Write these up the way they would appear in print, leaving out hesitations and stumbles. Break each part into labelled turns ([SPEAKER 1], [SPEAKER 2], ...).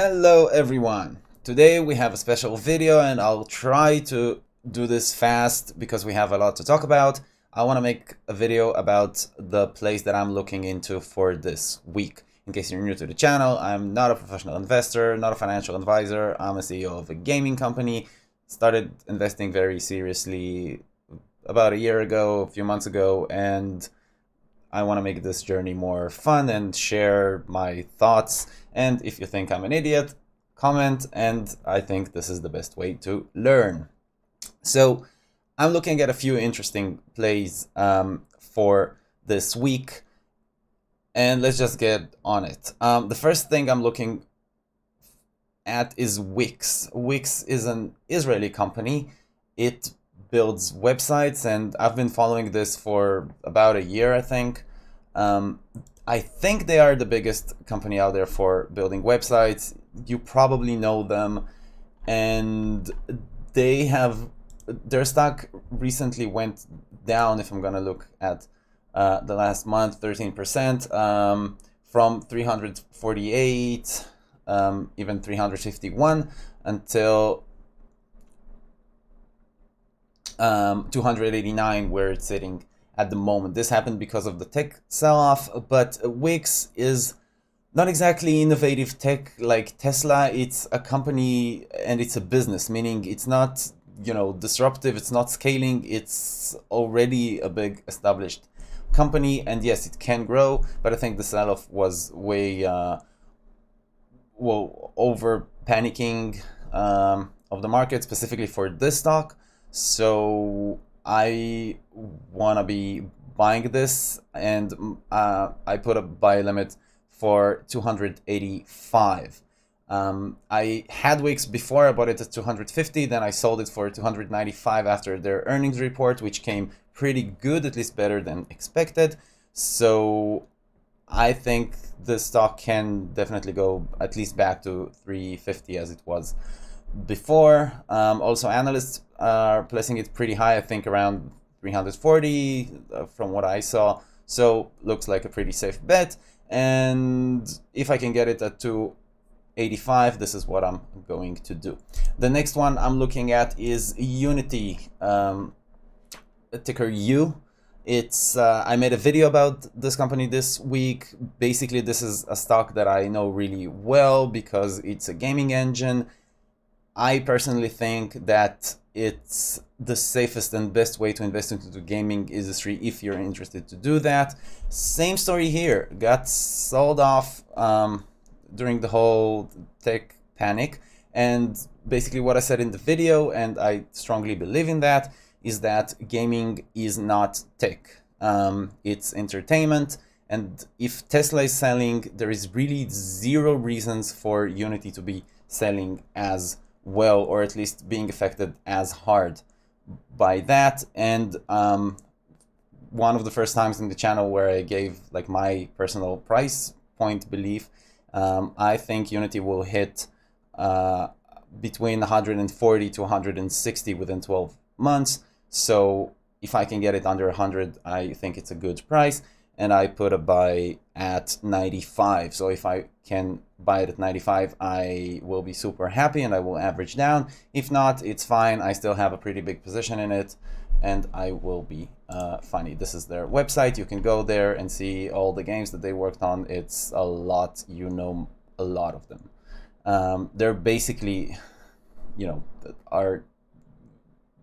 [SPEAKER 1] Hello everyone! Today we have a special video and I'll try to do this fast because we have a lot to talk about. I want to make a video about the place that I'm looking into for this week. In case you're new to the channel, I'm not a professional investor, not a financial advisor. I'm a CEO of a gaming company. Started investing very seriously about a year ago, a few months ago, and I want to make this journey more fun and share my thoughts. And if you think I'm an idiot, comment, and I think this is the best way to learn. So I'm looking at a few interesting plays for this week, and let's just get on it. The first thing I'm looking at is WIX. WIX is an Israeli company. It builds websites, and I've been following this for about a year, I think. I think they are the biggest company out there for building websites. You probably know them, and they have their stock recently went down. If I'm gonna look at the last month, 13%, from 348, even 351 until 289, where it's sitting at the moment. This happened because of the tech sell-off, but WIX is not exactly innovative tech like Tesla. It's a company and it's a business, meaning it's not, disruptive, it's not scaling, it's already a big established company, and yes, it can grow, but I think the sell-off was way over panicking of the market, specifically for this stock. So I want to be buying this, and I put a buy limit for 285. I had WIX before. I bought it at 250, then I sold it for 295 after their earnings report, which came pretty good, at least better than expected. So I think the stock can definitely go at least back to 350 as it was before. Also, analysts are placing it pretty high, I think around 340 from what I saw. So looks like a pretty safe bet. And if I can get it at 285, this is what I'm going to do. The next one I'm looking at is Unity, ticker U. It's I made a video about this company this week. Basically, this is a stock that I know really well because it's a gaming engine. I personally think that it's the safest and best way to invest into the gaming industry if you're interested to do that. Same story here. Got sold off during the whole tech panic. And basically what I said in the video, and I strongly believe in that, is that gaming is not tech. It's entertainment. And if Tesla is selling, there is really zero reasons for Unity to be selling as well, or at least being affected as hard by that. And one of the first times in the channel where I gave like my personal price point belief, I think Unity will hit between 140 to 160 within 12 months. So if I can get it under 100, I think it's a good price. And I put a buy at 95. So if I can buy it at 95, I will be super happy and I will average down. If not, it's fine. I still have a pretty big position in it and I will be funny. This is their website. You can go there and see all the games that they worked on. It's a lot, a lot of them. They're basically, are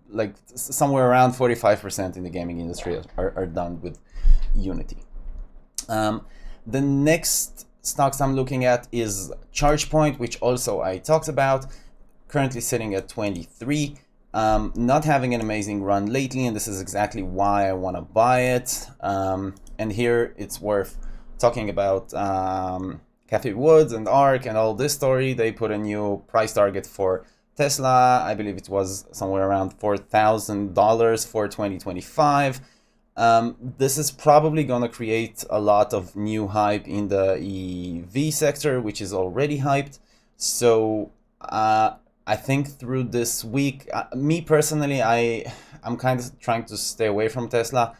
[SPEAKER 1] like somewhere around 45% in the gaming industry are done with Unity. The next stocks I'm looking at is ChargePoint, which also I talked about, currently sitting at 23, not having an amazing run lately, and this is exactly why I want to buy it. And here it's worth talking about Cathie Woods and ARK and all this story. They put a new price target for Tesla. I believe it was somewhere around $4,000 for 2025. This is probably going to create a lot of new hype in the EV sector, which is already hyped. So I think through this week, me personally, I'm kind of trying to stay away from Tesla.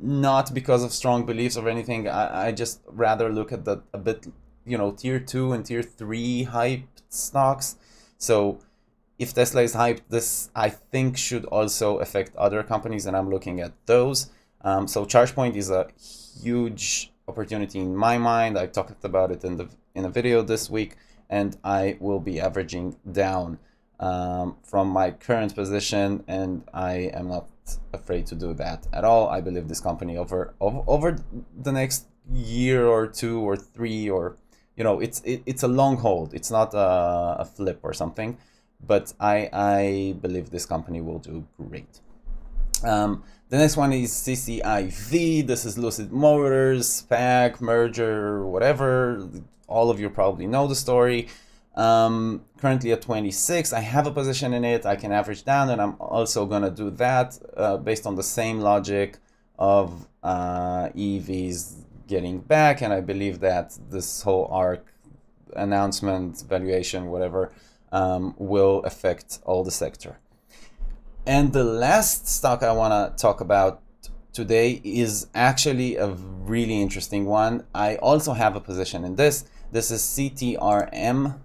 [SPEAKER 1] Not because of strong beliefs or anything. I just rather look at that a bit tier 2 and tier 3 hyped stocks. So if Tesla is hyped, this I think should also affect other companies, and I'm looking at those. So ChargePoint is a huge opportunity in my mind. I talked about it in a video this week, and I will be averaging down from my current position, and I am not afraid to do that at all. I believe this company over the next year or 2 or 3, or it's a long hold. It's not a flip or something, but I believe this company will do great. The next one is CCIV. This is Lucid Motors, SPAC, merger, whatever. All of you probably know the story. Currently at 26. I have a position in it. I can average down, and I'm also going to do that based on the same logic of EVs getting back. And I believe that this whole ARC announcement, valuation, whatever, will affect all the sector. And the last stock I want to talk about today is actually a really interesting one. I also have a position in this. This is CTRM,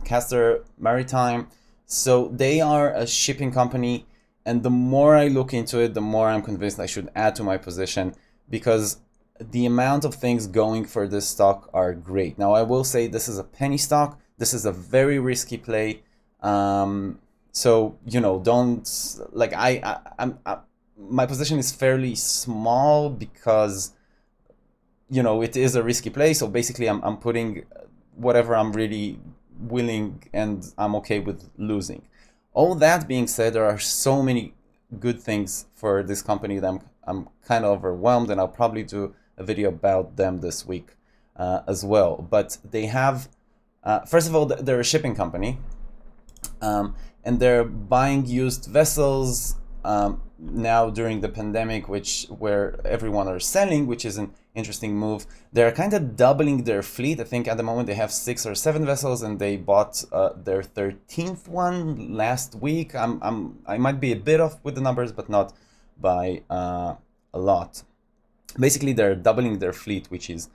[SPEAKER 1] Castor Maritime. So they are a shipping company, and the more I look into it, the more I'm convinced I should add to my position, because the amount of things going for this stock are great. Now, I will say this is a penny stock. This is a very risky play. So, don't, like, my position is fairly small because, it is a risky play. So basically I'm putting whatever I'm really willing and I'm okay with losing. All that being said, there are so many good things for this company that I'm kind of overwhelmed, and I'll probably do a video about them this week as well. But they have, first of all, they're a shipping company. And they're buying used vessels now during the pandemic, where everyone are selling, which is an interesting move. They're kind of doubling their fleet. I think at the moment they have 6 or 7 vessels, and they bought their 13th one last week. I might be a bit off with the numbers, but not by a lot. Basically, they're doubling their fleet, which is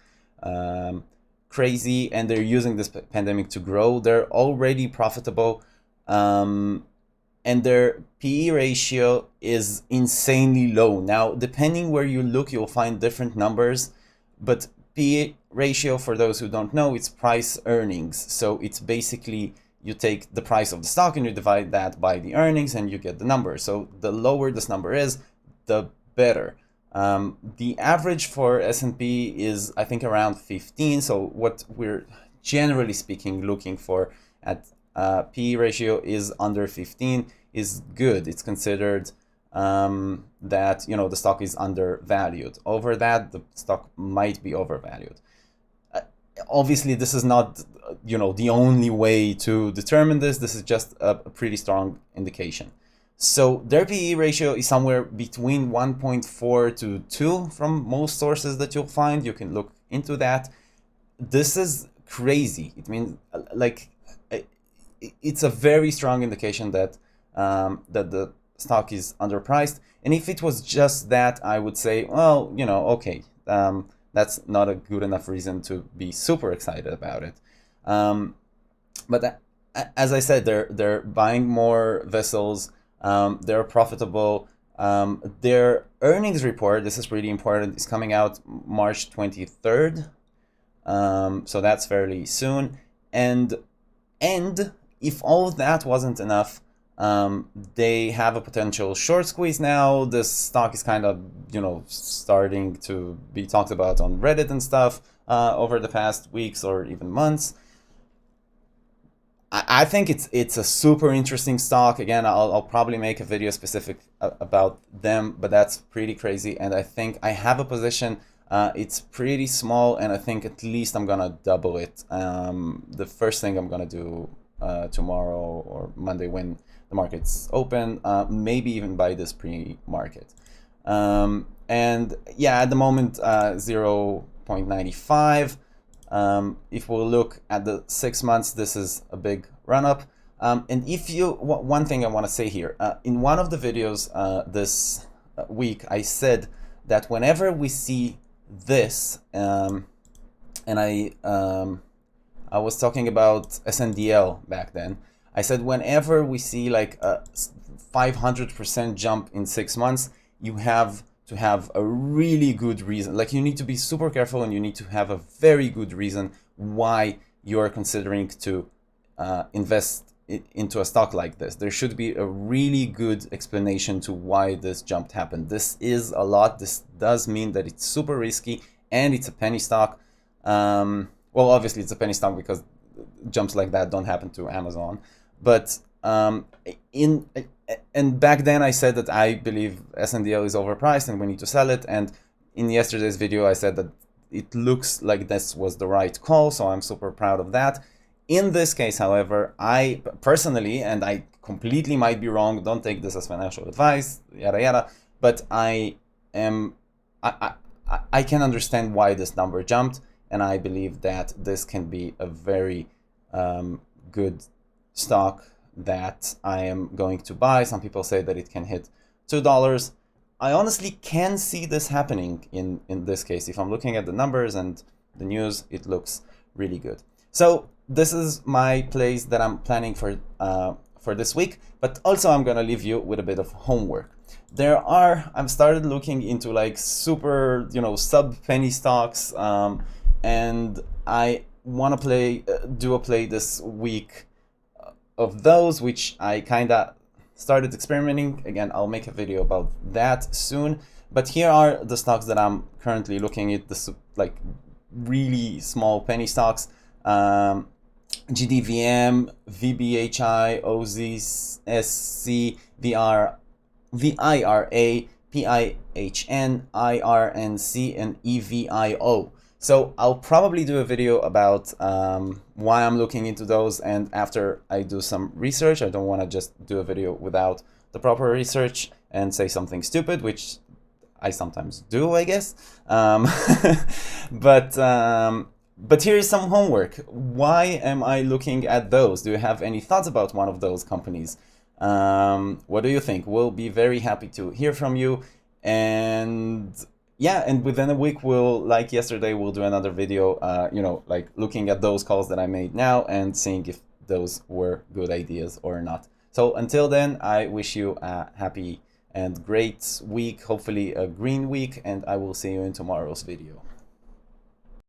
[SPEAKER 1] crazy, and they're using this pandemic to grow. They're already profitable. And their PE ratio is insanely low. Now, depending where you look, you'll find different numbers, but PE ratio, for those who don't know, it's price earnings. So it's basically, you take the price of the stock and you divide that by the earnings and you get the number. So the lower this number is, the better. The average for S&P is, I think, around 15. So what we're generally speaking looking for at PE ratio is under 15 is good. It's considered that the stock is undervalued. Over that, the stock might be overvalued. Obviously, this is not the only way to determine this. This is just a pretty strong indication. So their PE ratio is somewhere between 1.4 to 2 from most sources that you'll find. You can look into that. This is crazy. It means it's a very strong indication that that the stock is underpriced. And if it was just that, I would say, well, okay, that's not a good enough reason to be super excited about it. But as I said, they're buying more vessels. They're profitable. Their earnings report, this is really important, is coming out March 23rd. So that's fairly soon. And if all of that wasn't enough, they have a potential short squeeze now. This stock is kind of, starting to be talked about on Reddit and stuff over the past weeks or even months. I think it's a super interesting stock. Again, I'll probably make a video specific about them, but that's pretty crazy. And I think I have a position. It's pretty small, and I think at least I'm gonna double it. The first thing I'm gonna do tomorrow or Monday when the market's open, maybe even buy this pre-market. And yeah, at the moment 0.95. If we look at the 6 months, this is a big run up. And one thing I want to say here, in one of the videos this week, I said that whenever we see this, and I I was talking about SNDL back then. I said whenever we see like a 500% jump in 6 months, you have to have a really good reason. Like you need to be super careful and you need to have a very good reason why you're considering to invest into a stock like this. There should be a really good explanation to why this jump happened. This is a lot. This does mean that it's super risky and it's a penny stock. Well, obviously it's a penny stock because jumps like that don't happen to Amazon. But and back then I said that I believe SNDL is overpriced and we need to sell it. And in yesterday's video I said that it looks like this was the right call, so I'm super proud of that. In this case, however, I personally, and I completely might be wrong, don't take this as financial advice, yada yada, but I can understand why this number jumped, and I believe that this can be a very good stock that I am going to buy. Some people say that it can hit $2. I honestly can see this happening in this case. If I'm looking at the numbers and the news, it looks really good. So this is my plays that I'm planning for this week, but also I'm gonna leave you with a bit of homework. I've started looking into like super, sub penny stocks, and I want to do a play this week of those, which I kind of started experimenting. Again, I'll make a video about that soon. But here are the stocks that I'm currently looking at, the like really small penny stocks. GDVM, VBHI, OZSC, VIRA, PIHN, IRNC, and EVIO. So I'll probably do a video about why I'm looking into those, and after I do some research. I don't want to just do a video without the proper research and say something stupid, which I sometimes do, I guess. But here is some homework. Why am I looking at those? Do you have any thoughts about one of those companies? What do you think? We'll be very happy to hear from you. And yeah, and within a week, like yesterday, we'll do another video, like looking at those calls that I made now and seeing if those were good ideas or not. So until then, I wish you a happy and great week, hopefully a green week, and I will see you in tomorrow's video.